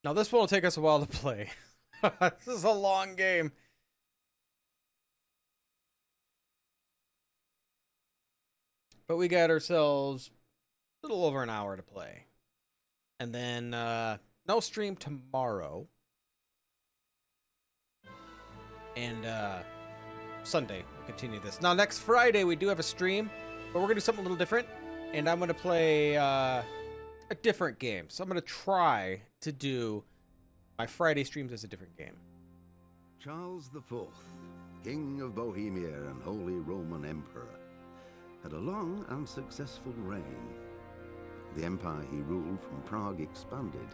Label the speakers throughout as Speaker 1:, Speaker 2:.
Speaker 1: Now this one will take us a while to play. This is a long game. But we got ourselves a little over an hour to play. And then no stream tomorrow. And Sunday we'll continue this. Now next Friday we do have a stream, but we're gonna do something a little different. And I'm gonna play a different game. So I'm gonna try to do my Friday streams as a different game.
Speaker 2: Charles IV, King of Bohemia and Holy Roman Emperor, had a long and successful reign. The empire he ruled from Prague expanded,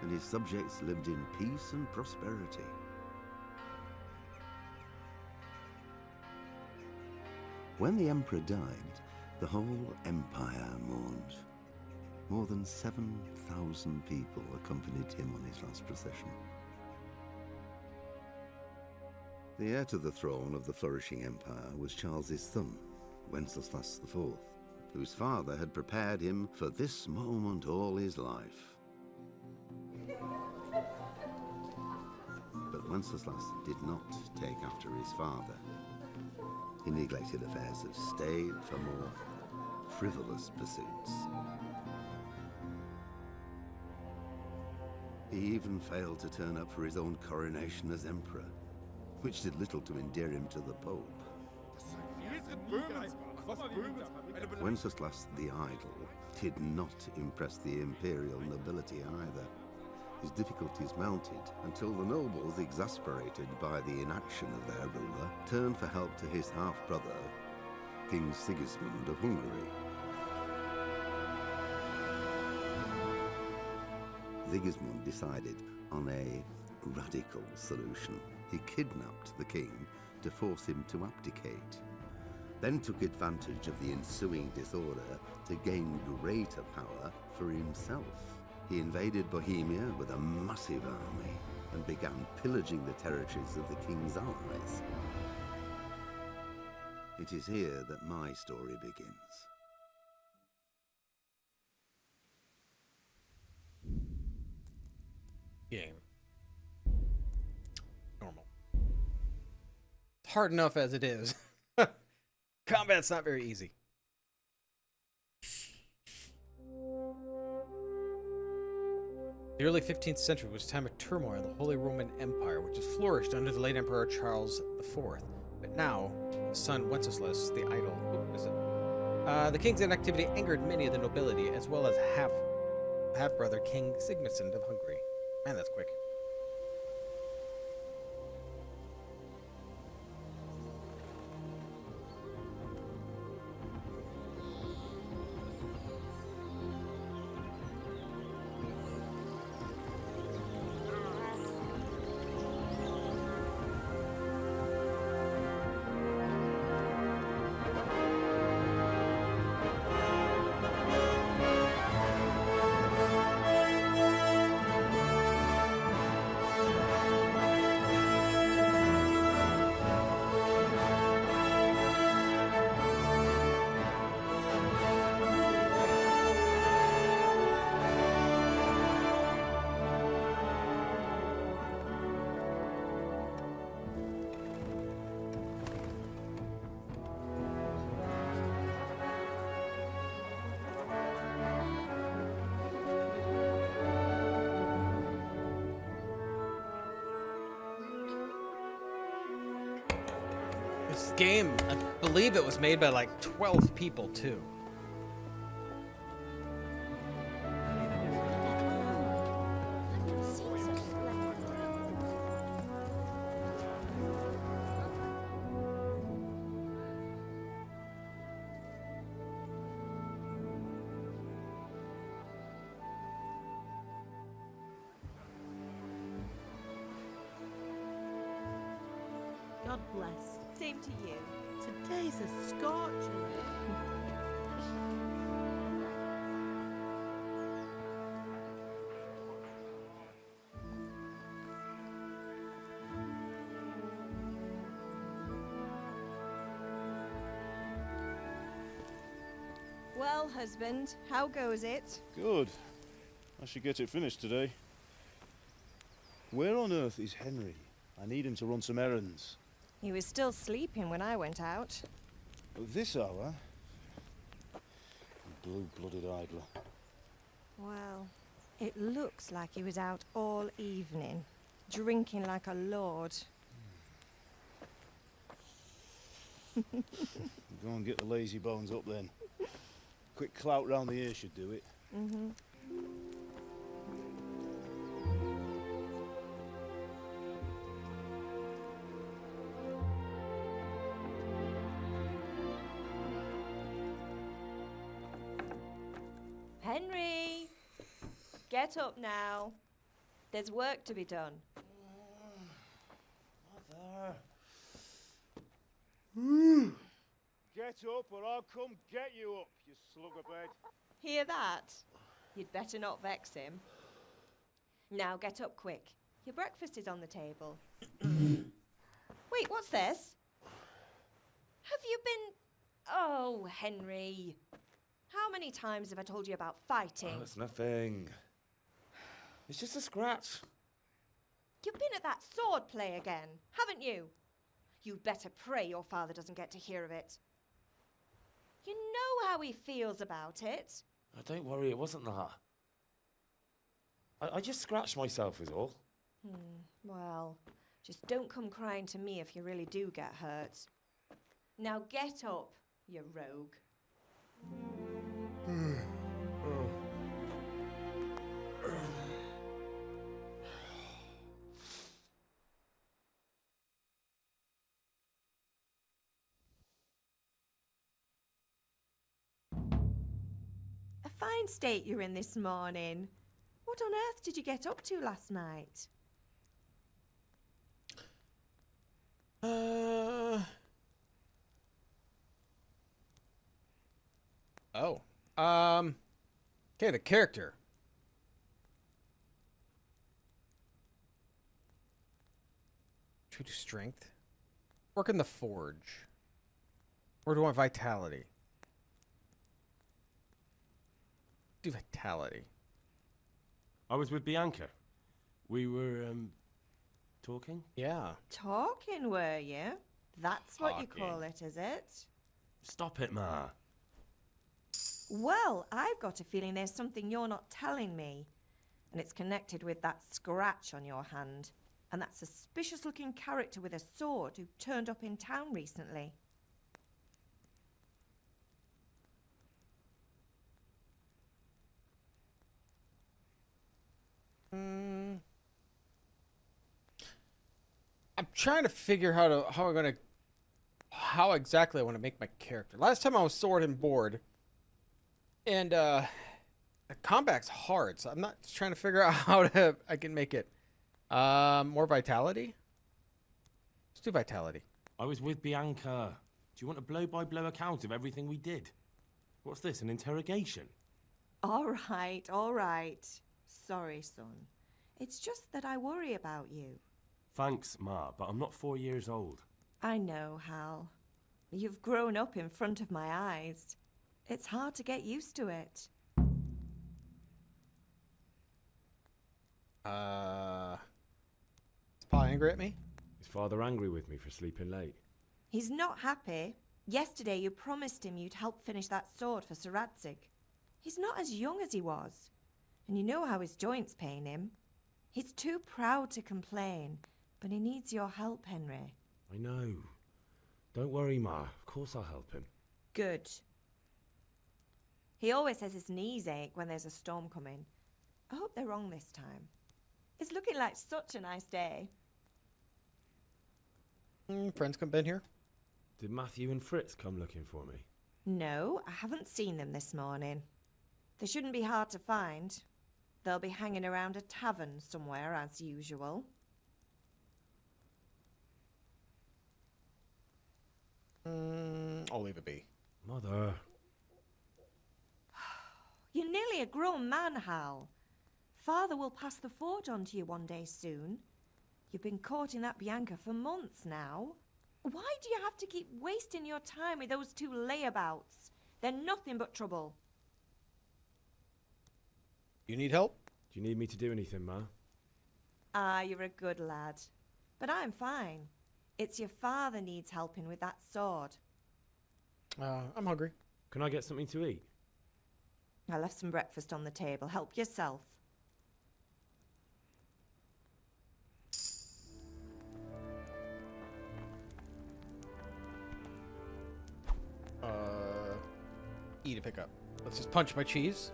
Speaker 2: and his subjects lived in peace and prosperity. When the emperor died, the whole empire mourned. More than 7,000 people accompanied him on his last procession. The heir to the throne of the flourishing empire was Charles's son, Wenceslas IV, whose father had prepared him for this moment all his life. But Wenceslas did not take after his father. He neglected affairs of state for more frivolous pursuits. He even failed to turn up for his own coronation as emperor, which did little to endear him to the Pope. Wenceslas the Idle did not impress the imperial nobility either. His difficulties mounted until the nobles, exasperated by the inaction of their ruler, turned for help to his half-brother, King Sigismund of Hungary. Sigismund decided on a radical solution. He kidnapped the king to force him to abdicate, then took advantage of the ensuing disorder to gain greater power for himself. He invaded Bohemia with a massive army and began pillaging the territories of the king's allies. It is here that my story begins.
Speaker 1: Game. Normal. Hard enough as it is. Combat's not very easy. The early 15th century was a time of turmoil in the Holy Roman Empire, which has flourished under the late Emperor Charles IV. But now, his son Wenceslas the Idle, the king's inactivity angered many of the nobility, as well as half-brother King Sigismund of Hungary. Man, that's quick. This game, I believe it was made by like 12 people too.
Speaker 3: God bless. Same to you. Today's a scorcher.
Speaker 4: husband. How goes it?
Speaker 5: Good. I should get it finished today.
Speaker 4: Where on earth is Henry? I need him to run some errands.
Speaker 5: He was still sleeping when I went out.
Speaker 4: At this hour? Blue-blooded idler.
Speaker 5: Well, it looks like he was out all evening, drinking like a lord.
Speaker 4: Go and get the lazy bones up then. Quick clout round the ear should do it.
Speaker 5: Henry! Get up now. There's work to be done.
Speaker 4: Mother. Get up or I'll come get you up, you slugabed.
Speaker 5: Hear that? You'd better not vex him. Now get up quick. Your breakfast is on the table. Wait, what's this? Have you been... Oh, Henry. How many times have I told you about fighting?
Speaker 6: Oh, it's nothing. It's just a scratch.
Speaker 5: You've been at that sword play again, haven't you? You'd better pray your father doesn't get to hear of it. You know how he feels about it.
Speaker 6: Oh, don't worry, it wasn't that. I just scratched myself is all.
Speaker 5: Well, just don't come crying to me if you really do get hurt. Now get up, you rogue. A fine state you're in this morning. What on earth did you get up to last night?
Speaker 1: Okay, the character. True to strength. Work in the forge. Or do I want vitality? Do vitality.
Speaker 7: I was with Bianca. We were, talking?
Speaker 1: Yeah.
Speaker 5: Talking, were you? That's what you
Speaker 7: Talking.
Speaker 5: call it, is it?
Speaker 7: Stop it, Ma.
Speaker 5: Well, I've got a feeling there's something you're not telling me. And it's connected with that scratch on your hand. And that suspicious-looking character with a sword who turned up in town recently.
Speaker 1: I'm trying to figure how exactly I want to make my character. Last time I was sword and board, and the combat's hard, so I'm not trying to figure out how I can make it more vitality. Let's do vitality.
Speaker 7: I was with Bianca. Do you want a blow-by-blow account of everything we did? What's this, an interrogation?
Speaker 5: All right, all right. Sorry, son. It's just that I worry about you.
Speaker 7: Thanks, Ma, but I'm not 4 years old.
Speaker 5: I know, Hal. You've grown up in front of my eyes. It's hard to get used to it.
Speaker 1: Is Pa angry at me?
Speaker 7: Is Father angry with me for sleeping late?
Speaker 5: He's not happy. Yesterday you promised him you'd help finish that sword for Sir Radzig. He's not as young as he was. And you know how his joints pain him. He's too proud to complain, but he needs your help, Henry.
Speaker 7: I know. Don't worry, Ma. Of course I'll help him.
Speaker 5: Good. He always says his knees ache when there's a storm coming. I hope they're wrong this time. It's looking like such a nice day.
Speaker 1: Friends come in here?
Speaker 7: Did Matthew and Fritz come looking for me?
Speaker 5: No, I haven't seen them this morning. They shouldn't be hard to find. They'll be hanging around a tavern somewhere, as usual.
Speaker 1: I'll leave it be.
Speaker 7: Mother.
Speaker 5: You're nearly a grown man, Hal. Father will pass the forge on to you one day soon. You've been courting that Bianca for months now. Why do you have to keep wasting your time with those two layabouts? They're nothing but trouble.
Speaker 1: You need help?
Speaker 7: Do you need me to do anything, Ma?
Speaker 5: Ah, you're a good lad. But I'm fine. It's your father needs helping with that sword.
Speaker 1: I'm hungry.
Speaker 7: Can I get something to eat?
Speaker 5: I left some breakfast on the table. Help yourself.
Speaker 1: E to pick up. Let's just punch my cheese.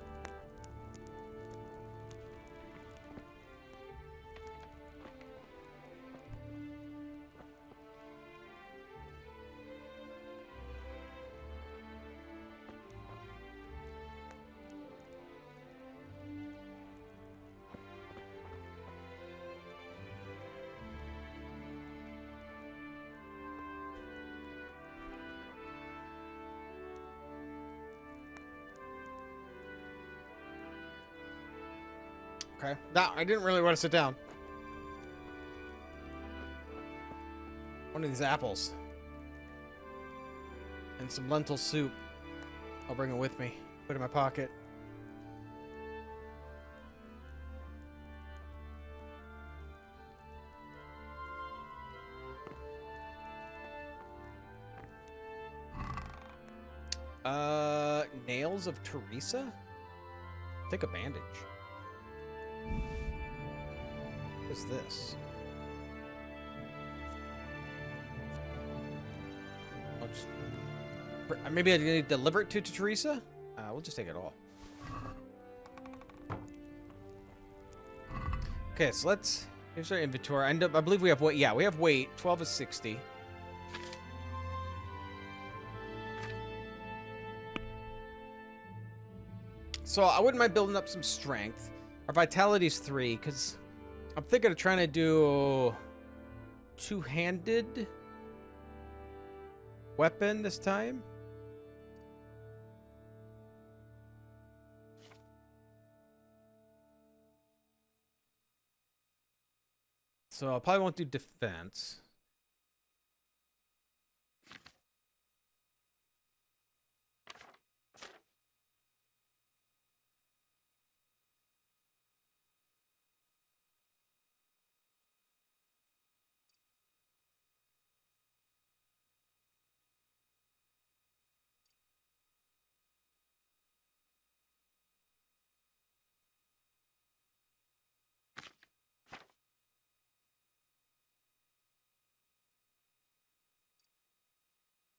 Speaker 1: Okay. Now, I didn't really want to sit down. One of these apples. And some lentil soup. I'll bring it with me. Put it in my pocket. Nails of Teresa? Think a bandage. What is this? I'll just... Maybe I need to deliver it to Teresa? We'll just take it all. Okay, so let's... Here's our inventory. I believe we have weight. Yeah, we have weight. 12 is 60. So I wouldn't mind building up some strength. Our vitality's 3, because I'm thinking of trying to do two-handed weapon this time. So I probably won't do defense.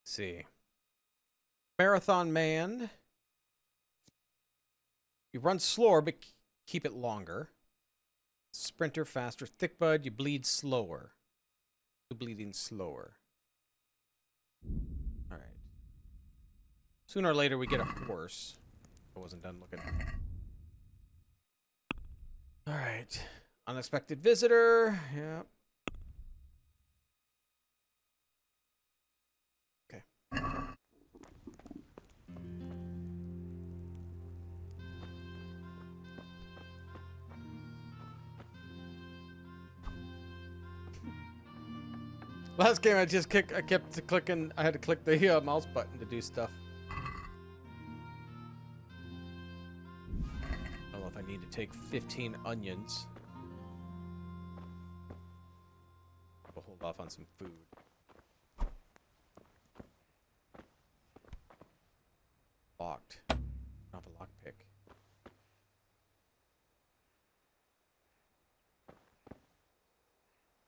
Speaker 1: See. Marathon man. You run slower, but keep it longer. Sprinter faster. Thick bud, you bleed slower. You're bleeding slower. Alright. Sooner or later we get a horse. I wasn't done looking. Alright. Unexpected visitor. Yep. Last game I kept clicking. I had to click the mouse button to do stuff. I don't know if I need to take 15 onions. I'll hold off on some food. Locked. I don't have a lockpick.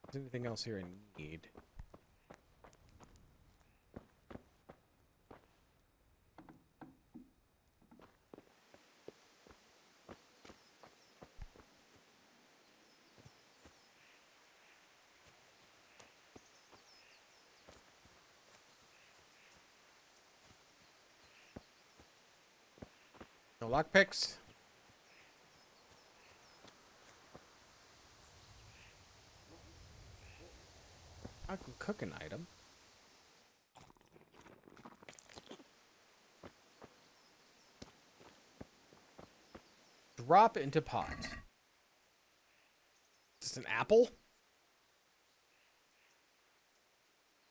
Speaker 1: Is there anything else here I need? No lockpicks? I can cook an item. Drop into pot. Is this an apple?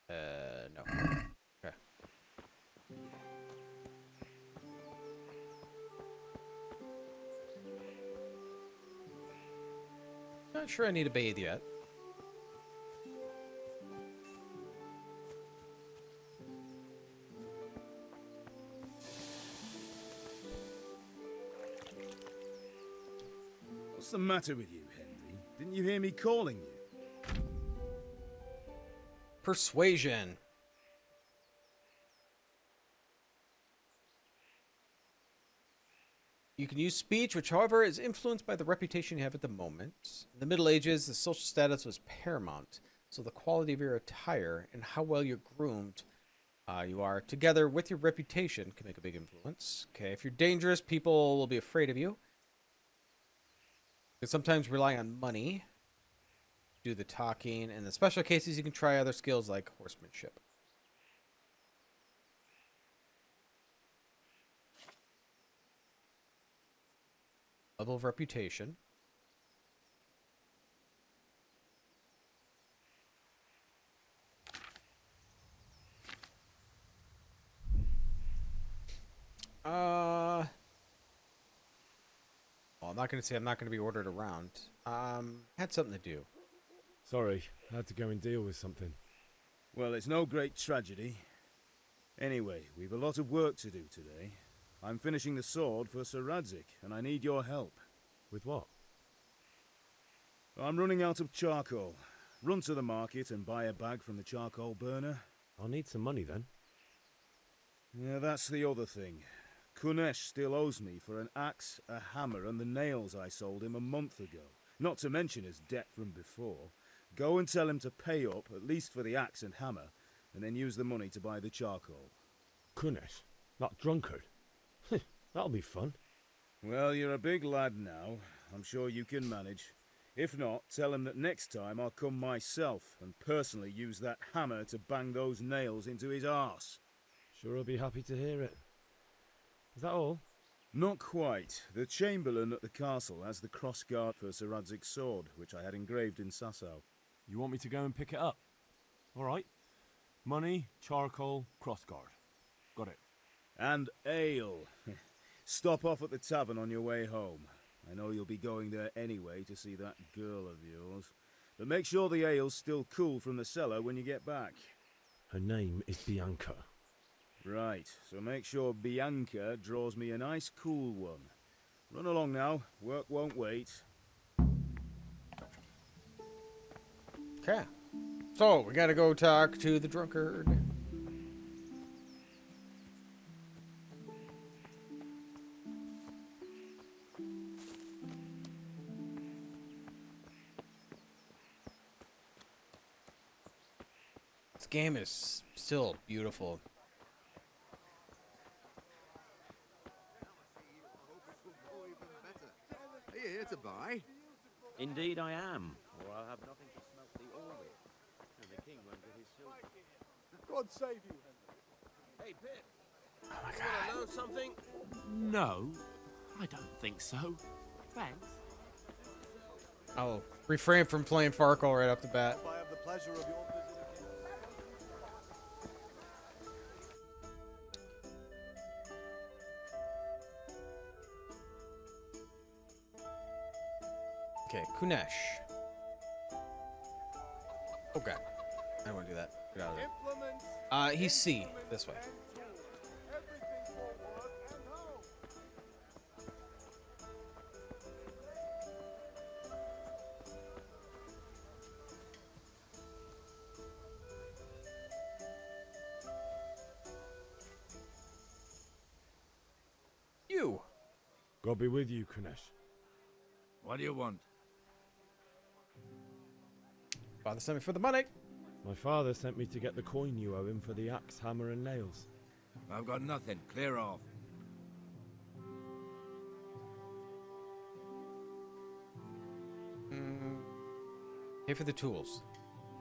Speaker 1: No. Okay. Not sure I need to bathe yet.
Speaker 4: What's the matter with you, Henry? Didn't you hear me calling you?
Speaker 1: Persuasion. You can use speech, which, however, is influenced by the reputation you have at the moment. In the Middle Ages, the social status was paramount, so the quality of your attire and how well you're groomed you are, together with your reputation, can make a big influence. Okay, if you're dangerous, people will be afraid of you. You can sometimes rely on money to do the talking, and in special cases, you can try other skills like horsemanship. Level of reputation. Well, I'm not going to say I'm not going to be ordered around. Had something to do.
Speaker 8: Sorry, I had to go and deal with something.
Speaker 4: Well, it's no great tragedy. Anyway, we've a lot of work to do today. I'm finishing the sword for Sir Radzig, and I need your help.
Speaker 8: With what?
Speaker 4: I'm running out of charcoal. Run to the market and buy a bag from the charcoal burner.
Speaker 8: I'll need some money then.
Speaker 4: Yeah, that's the other thing. Kunesh still owes me for an axe, a hammer, and the nails I sold him a month ago. Not to mention his debt from before. Go and tell him to pay up, at least for the axe and hammer, and then use the money to buy the charcoal.
Speaker 8: Kunesh? That drunkard? That'll be fun.
Speaker 4: Well, you're a big lad now. I'm sure you can manage. If not, tell him that next time I'll come myself and personally use that hammer to bang those nails into his arse.
Speaker 8: Sure I'll be happy to hear it. Is that all?
Speaker 4: Not quite. The Chamberlain at the castle has the crossguard for Sir Radzig's sword, which I had engraved in Sasau.
Speaker 9: You want me to go and pick it up? All right. Money, charcoal, crossguard. Got it.
Speaker 4: And ale. Stop off at the tavern on your way home. I know you'll be going there anyway to see that girl of yours. But make sure the ale's still cool from the cellar when you get back.
Speaker 8: Her name is Bianca.
Speaker 4: Right, so make sure Bianca draws me a nice cool one. Run along now, work won't wait.
Speaker 1: Okay. So, we gotta go talk to the drunkard. This game is still beautiful.
Speaker 2: Are you here to buy?
Speaker 10: Indeed I am, or I'll have nothing to smelt the ore with, and the king won't get his silver.
Speaker 4: God save you, Henry.
Speaker 10: Hey, Pip!
Speaker 1: Oh my
Speaker 10: You
Speaker 1: god.
Speaker 10: want to know something?
Speaker 7: No, I don't think so. Thanks.
Speaker 1: I'll refrain from playing Farkle right off the bat.
Speaker 4: If I have the pleasure of your visit again.
Speaker 1: Okay, Kunesh. Okay. I don't want to do that. Get out of there. He's C. This way. You.
Speaker 8: God be with you, Kunesh.
Speaker 10: What do you want?
Speaker 1: Father sent me for the money.
Speaker 8: My father sent me to get the coin you owe him for the axe, hammer and nails.
Speaker 10: I've got nothing. Clear off.
Speaker 1: Pay for the tools.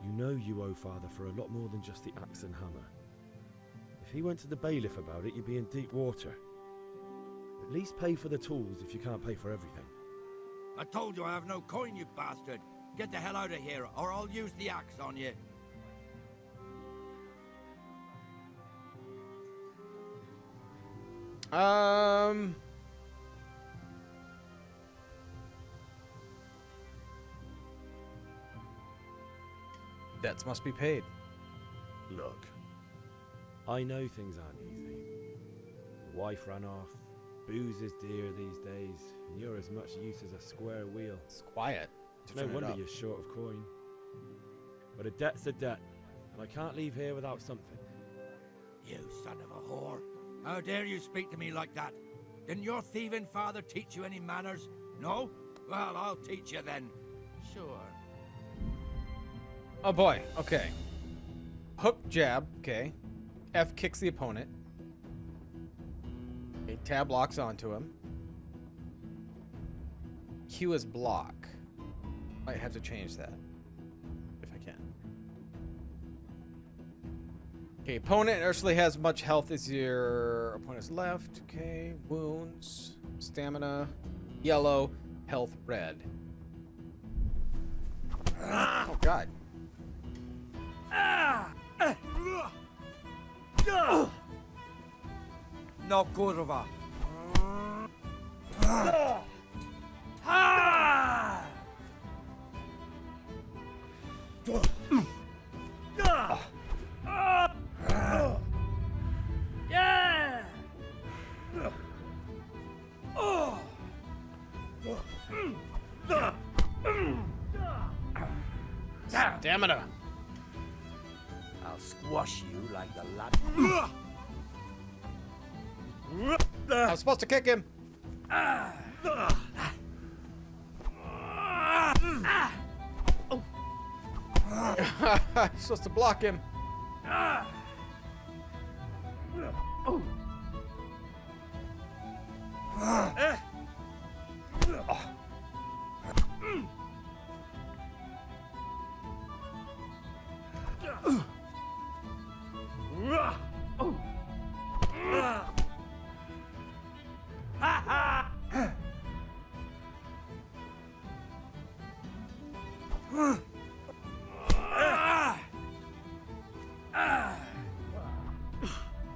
Speaker 8: You know you owe father for a lot more than just the axe and hammer. If he went to the bailiff about it, you'd be in deep water. At least pay for the tools if you can't pay for everything.
Speaker 10: I told you I have no coin, you bastard. Get the hell out of here, or I'll use the axe on you.
Speaker 1: Debts must be paid.
Speaker 8: Look, I know things aren't easy. The wife ran off, booze is dear these days, and you're as much use as a square wheel.
Speaker 1: It's quiet.
Speaker 8: It's no wonder you're short of coin. But a debt's a debt, and I can't leave here without something.
Speaker 11: You son of a whore. How dare you speak to me like that? Didn't your thieving father teach you any manners? No? Well, I'll teach you then. Sure.
Speaker 1: Oh boy, okay. Hook jab, okay. F kicks the opponent. Okay, tab locks onto him. Q is block. Might have to change that. If I can. Okay, opponent actually has much health as your opponent's left. Okay, wounds, stamina, yellow, health red. Oh god.
Speaker 11: No kurwa.
Speaker 1: Stamina.
Speaker 11: I'll squash you like the lad.
Speaker 1: I was supposed to kick him. I'm supposed to block him.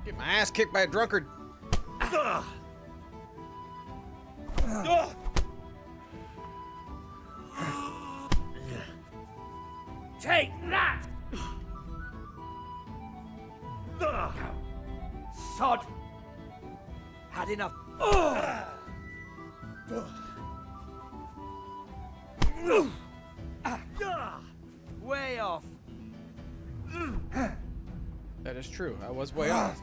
Speaker 1: Get my ass kicked by a drunkard.
Speaker 11: Take that! Sod! Had enough. Way off.
Speaker 1: That is true. I was way off.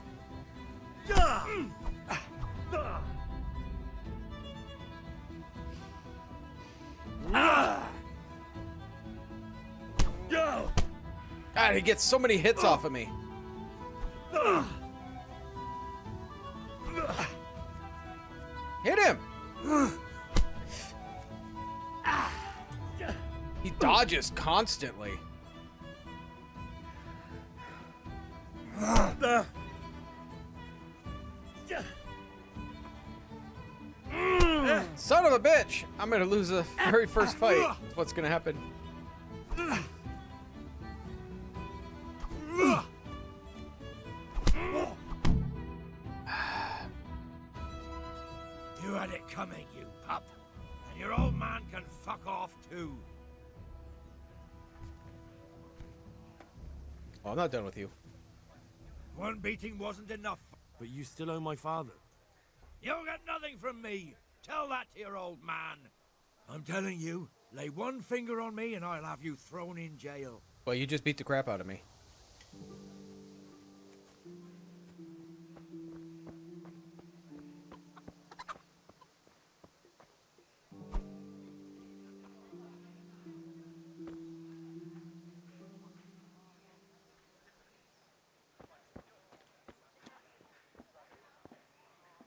Speaker 1: God, he gets so many hits off of me. Hit him! He dodges constantly. Son of a bitch! I'm gonna lose the very first fight. That's what's gonna happen.
Speaker 11: You had it coming, you pup. And your old man can fuck off too.
Speaker 1: Oh, I'm not done with you.
Speaker 11: One beating wasn't enough.
Speaker 7: But you still owe my father.
Speaker 11: You'll get nothing from me. Tell that to your old man. I'm telling you, lay one finger on me and I'll have you thrown in jail.
Speaker 1: Well, you just beat the crap out of me.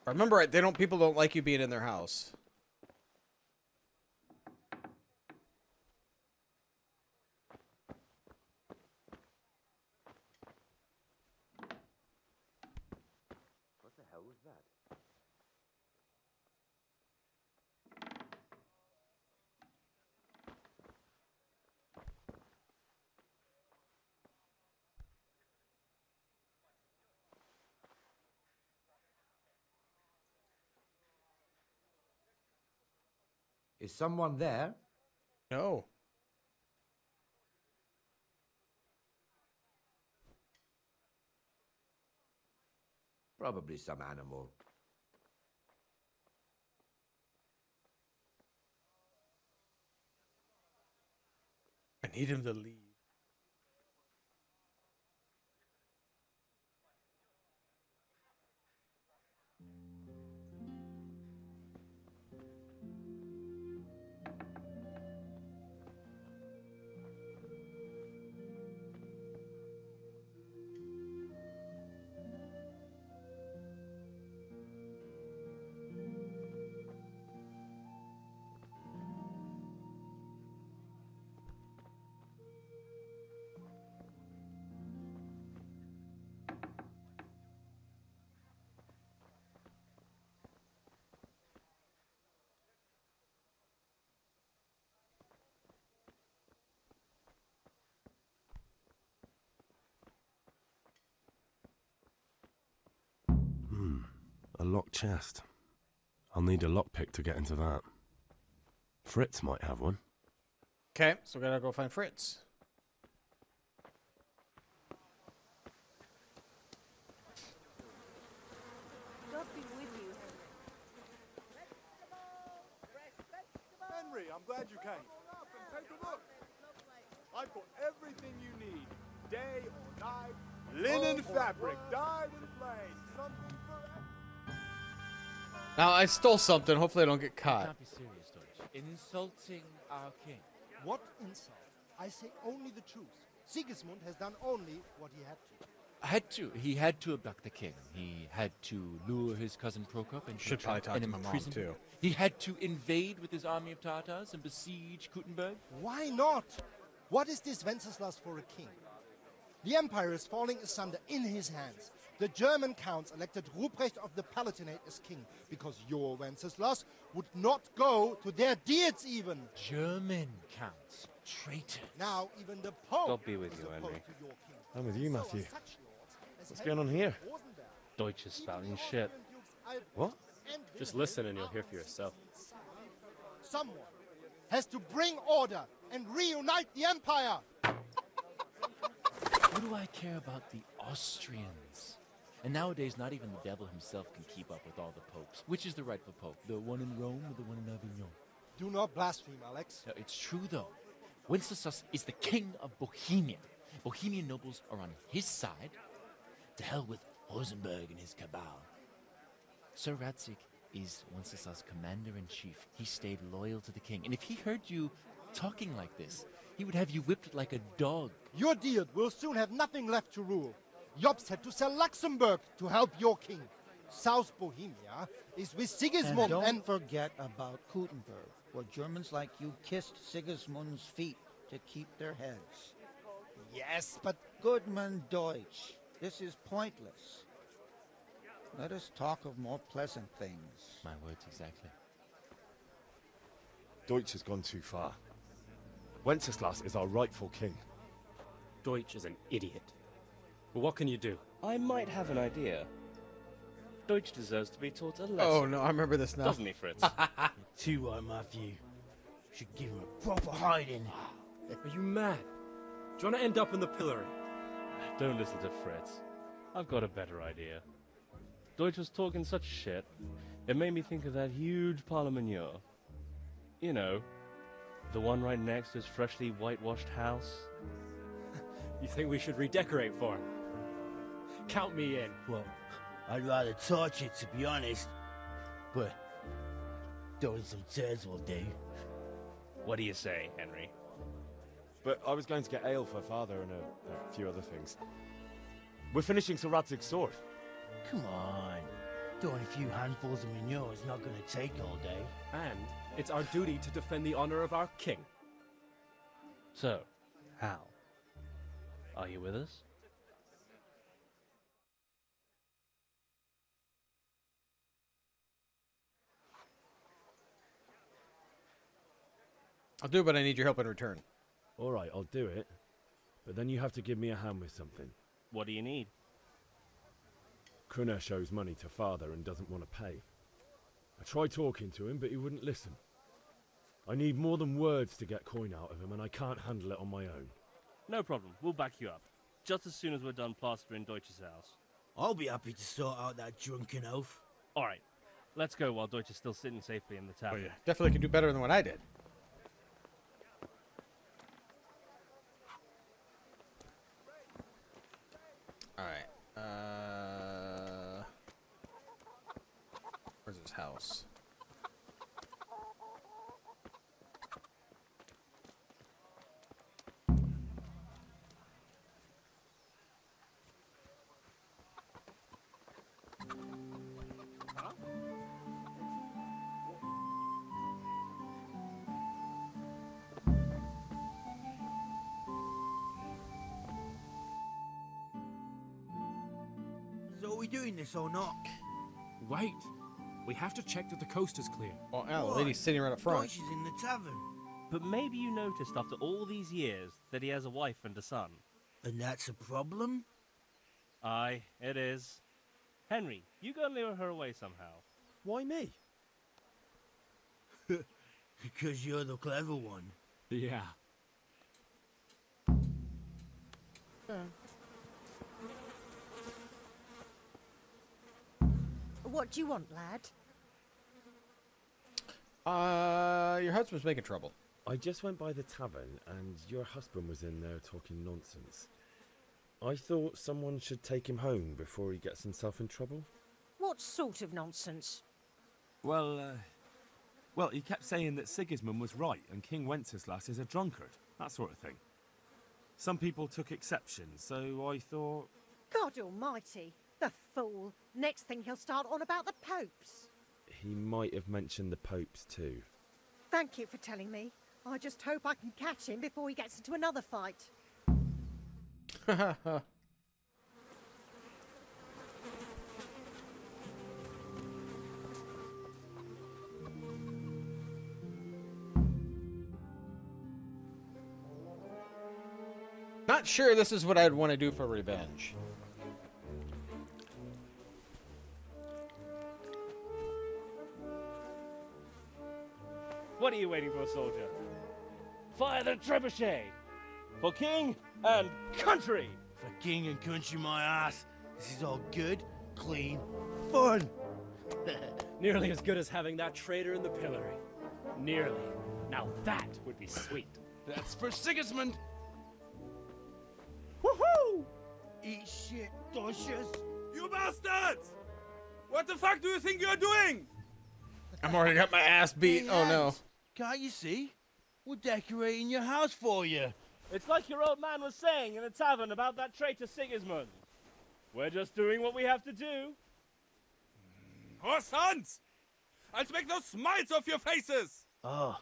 Speaker 1: Remember, people don't like you being in their house.
Speaker 10: What the hell was that?
Speaker 11: Is someone there?
Speaker 1: No.
Speaker 11: Probably some animal.
Speaker 1: I need him to leave.
Speaker 8: A locked chest. I'll need a lockpick to get into that. Fritz might have one.
Speaker 1: Okay, so we gotta go find Fritz.
Speaker 3: God be with you,
Speaker 4: Henry, I'm glad you came. Take a look. I've got everything you need. Day or night. Linen fabric, dyed and flame. Something for
Speaker 1: Now, I stole something. Hopefully I don't get caught.
Speaker 10: Can't be serious, Deutsch. Insulting our king.
Speaker 12: What insult? I say only the truth. Sigismund has done only what he had to.
Speaker 10: He had to abduct the king. He had to lure his cousin Prokop into
Speaker 1: Should probably talk
Speaker 10: and
Speaker 1: to my mom,
Speaker 10: imprison him.
Speaker 1: too.
Speaker 10: He had to invade with his army of Tatars and besiege Kuttenberg.
Speaker 12: Why not? What is this Wenceslas for a king? The empire is falling asunder in his hands. The German counts elected Ruprecht of the Palatinate as king because your Wenceslas would not go to their deeds even.
Speaker 10: German counts. Traitors.
Speaker 12: Now even the Pope
Speaker 9: God be with
Speaker 12: is
Speaker 9: you,
Speaker 12: opposed
Speaker 9: Henry.
Speaker 12: to your king.
Speaker 8: I'm with you,
Speaker 12: So are
Speaker 8: Matthew.
Speaker 12: such lords as
Speaker 8: What's going on here?
Speaker 12: Rosenberg,
Speaker 9: Deutsch is spouting
Speaker 12: even
Speaker 9: shit.
Speaker 12: Austrian dukes Albrecht
Speaker 8: What?
Speaker 12: and
Speaker 9: Just
Speaker 12: Wilhelm
Speaker 9: listen and you'll
Speaker 12: are
Speaker 9: hear for yourself.
Speaker 12: Someone has to bring order and reunite the empire.
Speaker 10: What do I care about the Austrians? And nowadays, not even the devil himself can keep up with all the popes. Which is the rightful pope? The one in Rome or the one in Avignon?
Speaker 12: Do not blaspheme, Alex.
Speaker 10: No, it's true, though. Wenceslas is the king of Bohemia. Bohemian nobles are on his side. To hell with Rosenberg and his cabal. Sir Radzik is Wenceslas' commander-in-chief. He stayed loyal to the king. And if he heard you talking like this, he would have you whipped like a dog.
Speaker 12: Your deed will soon have nothing left to rule. Jobst had to sell Luxembourg to help your king. South Bohemia is with Sigismund
Speaker 13: And don't forget about Kuttenberg, where Germans like you kissed Sigismund's feet to keep their heads.
Speaker 12: Yes, but
Speaker 13: Goodman Deutsch, this is pointless. Let us talk of more pleasant things.
Speaker 10: My words exactly.
Speaker 8: Deutsch has gone too far. Wenceslas is our rightful king.
Speaker 9: Deutsch is an idiot. But what can you do? I might have an idea. Deutsch deserves to be taught a lesson.
Speaker 1: Oh, no, I remember this now.
Speaker 9: Doesn't he, Fritz?
Speaker 13: Too right, Matthew. Should give him a proper hiding.
Speaker 9: Are you mad? Do you want to end up in the pillory? Don't listen to Fritz. I've got a better idea. Deutsch was talking such shit, it made me think of that huge parliament. You know, the one right next to his freshly whitewashed house. You think we should redecorate for him? Count me in.
Speaker 13: Well, I'd rather torch it, to be honest. But throwing some tears will do.
Speaker 9: What do you say, Henry?
Speaker 8: But I was going to get ale for father and a few other things. We're finishing Sir Radzig's sword.
Speaker 13: Come on. Throwing a few handfuls of manure is not going to take all day.
Speaker 9: And it's our duty to defend the honor of our king. So, Hal, are you with us?
Speaker 1: I'll do it, but I need your help in return.
Speaker 8: All right, I'll do it. But then you have to give me a hand with something.
Speaker 9: What do you need?
Speaker 8: Krunner shows money to father and doesn't want to pay. I tried talking to him, but he wouldn't listen. I need more than words to get coin out of him, and I can't handle it on my own.
Speaker 9: No problem. We'll back you up. Just as soon as we're done plastering Deutsch's house.
Speaker 11: I'll be happy to sort out that drunken oaf.
Speaker 9: All right, let's go while Deutsch is still sitting safely in the
Speaker 1: Oh,
Speaker 9: tavern.
Speaker 1: yeah. Definitely can do better than what I did. Alright. Where's his house?
Speaker 11: So are we doing this or not?
Speaker 14: Wait. We have to check that the coast is clear.
Speaker 1: Oh, yeah, the lady's sitting right up front.
Speaker 11: She's in the tavern.
Speaker 9: But maybe you noticed after all these years that he has a wife and a son.
Speaker 11: And that's a problem?
Speaker 9: Aye, it is. Henry, you go and lure her away somehow.
Speaker 8: Why me?
Speaker 11: Because you're the clever one.
Speaker 14: Yeah.
Speaker 3: What do you want, lad?
Speaker 1: Your husband's making trouble.
Speaker 8: I just went by the tavern and your husband was in there talking nonsense. I thought someone should take him home before he gets himself in trouble.
Speaker 3: What sort of nonsense?
Speaker 14: Well, he kept saying that Sigismund was right and King Wenceslas is a drunkard. That sort of thing. Some people took exception, so I thought...
Speaker 3: God almighty, the fool. Next thing he'll start on about the popes.
Speaker 8: He might have mentioned the popes too.
Speaker 3: Thank you for telling me. I just hope I can catch him before he gets into another fight.
Speaker 1: Not sure this is what I'd want to do for revenge.
Speaker 9: What are you waiting for, soldier? Fire the trebuchet! For king and country!
Speaker 11: For king and country, my ass. This is all good, clean, fun.
Speaker 15: Nearly as good as having that traitor in the pillory. Nearly. Now that would be sweet.
Speaker 11: That's for Sigismund.
Speaker 15: Woohoo!
Speaker 11: Eat shit, Doshes.
Speaker 6: You bastards! What the fuck do you think you're doing?
Speaker 1: I'm already got my ass beat.
Speaker 11: Hey,
Speaker 1: Oh no.
Speaker 11: lads, can't you see? We're decorating your house for you.
Speaker 9: It's like your old man was saying in the tavern about that traitor Sigismund. We're just doing what we have to do.
Speaker 6: Horse sons! I'll make those smiles off your faces!
Speaker 11: Oh,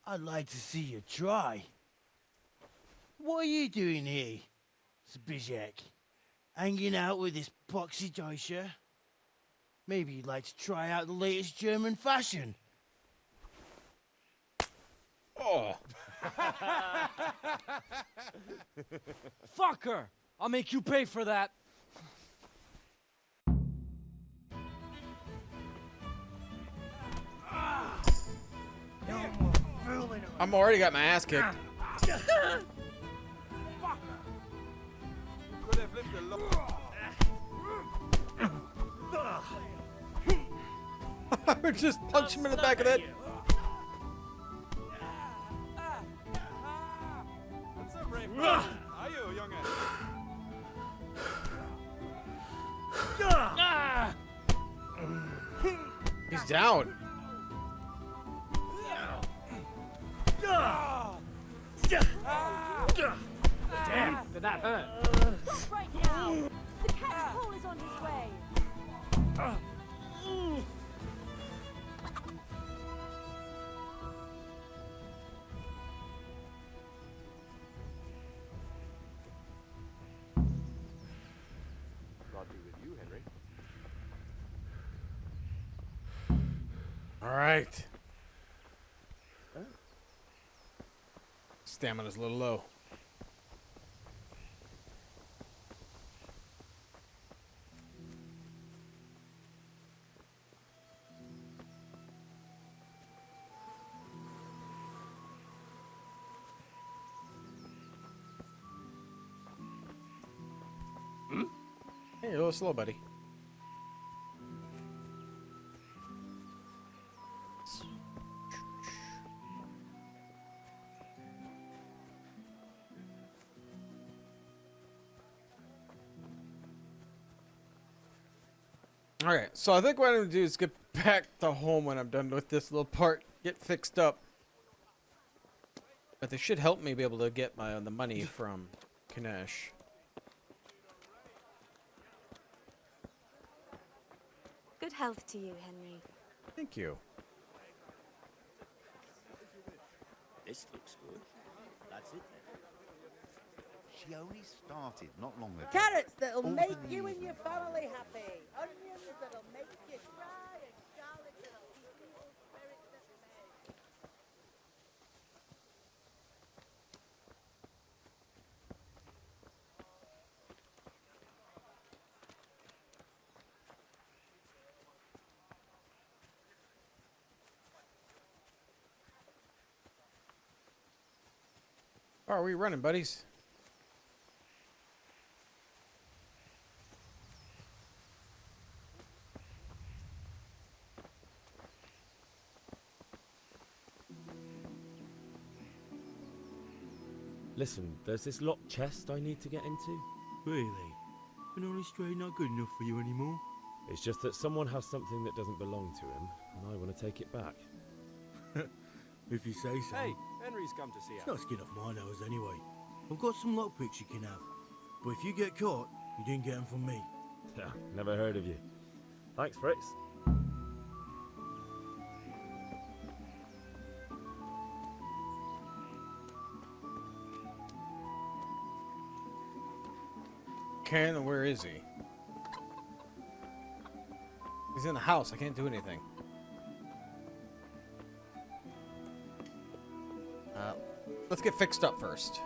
Speaker 11: I'd like to see you try. What are you doing here, Zbizek? Hanging out with this poxy Deutscher? Maybe you'd like to try out the latest German fashion.
Speaker 1: Oh.
Speaker 15: Fucker! I'll make you pay for that.
Speaker 1: I'm already got my ass kicked.
Speaker 6: Could have lived a
Speaker 1: I would just punch him in the back of the head.
Speaker 6: That's a brave man. Are you, young
Speaker 1: He's down.
Speaker 15: Damn, did that hurt?
Speaker 16: Right now! The cat's pole is on his way!
Speaker 7: God be with you, Henry.
Speaker 1: All right. Stamina's a little low. Hey, you're a little slow, buddy. Alright, so I think what I'm going to do is get back to home when I'm done with this little part. Get fixed up. But they should help me be able to get the money from Kanesh.
Speaker 16: Good health to you, Henry.
Speaker 1: Thank you.
Speaker 10: This looks good. That's it then.
Speaker 2: She only started not long ago.
Speaker 3: Carrots that'll
Speaker 2: All
Speaker 3: make
Speaker 2: for the
Speaker 3: you and
Speaker 2: evening.
Speaker 3: your family happy. Onions that'll make you cry, and garlic that'll keep evil spirits at bay.
Speaker 1: Oh, are we running, buddies?
Speaker 8: Listen, there's this locked chest I need to get into.
Speaker 11: Really? An honest trade not good enough for you anymore?
Speaker 8: It's just that someone has something that doesn't belong to him, and I want to take it back.
Speaker 11: If you say so.
Speaker 15: Hey, Henry's come to see us.
Speaker 11: It's not skin off my nose anyway. I've got some lockpicks you can have. But if you get caught, you didn't get them from me.
Speaker 8: Yeah, never heard of you. Thanks, Fritz.
Speaker 1: Ken, where is he? He's in the house. I can't do anything. Let's get fixed up first.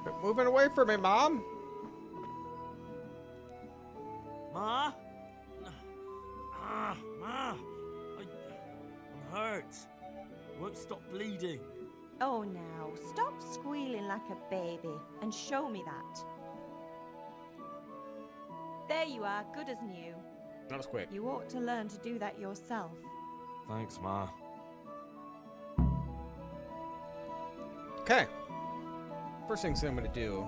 Speaker 1: Quit moving away from me, Mom.
Speaker 11: Ma? Ma! I'm hurt. Won't stop bleeding.
Speaker 5: Oh, now, stop squealing like a baby and show me that. There you are, good as new.
Speaker 1: That was quick.
Speaker 5: You ought to learn to do that yourself.
Speaker 14: Thanks, Ma.
Speaker 1: Okay. First things I'm going to do.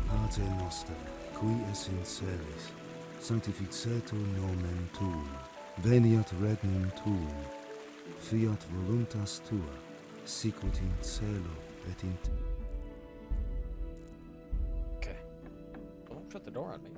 Speaker 4: Pater noster, qui es in celis, sanctificetur nomen tuum, veniat regnum tuum, fiat voluntas tua, sicut in cielo et in
Speaker 1: Okay. Don't shut the door on me.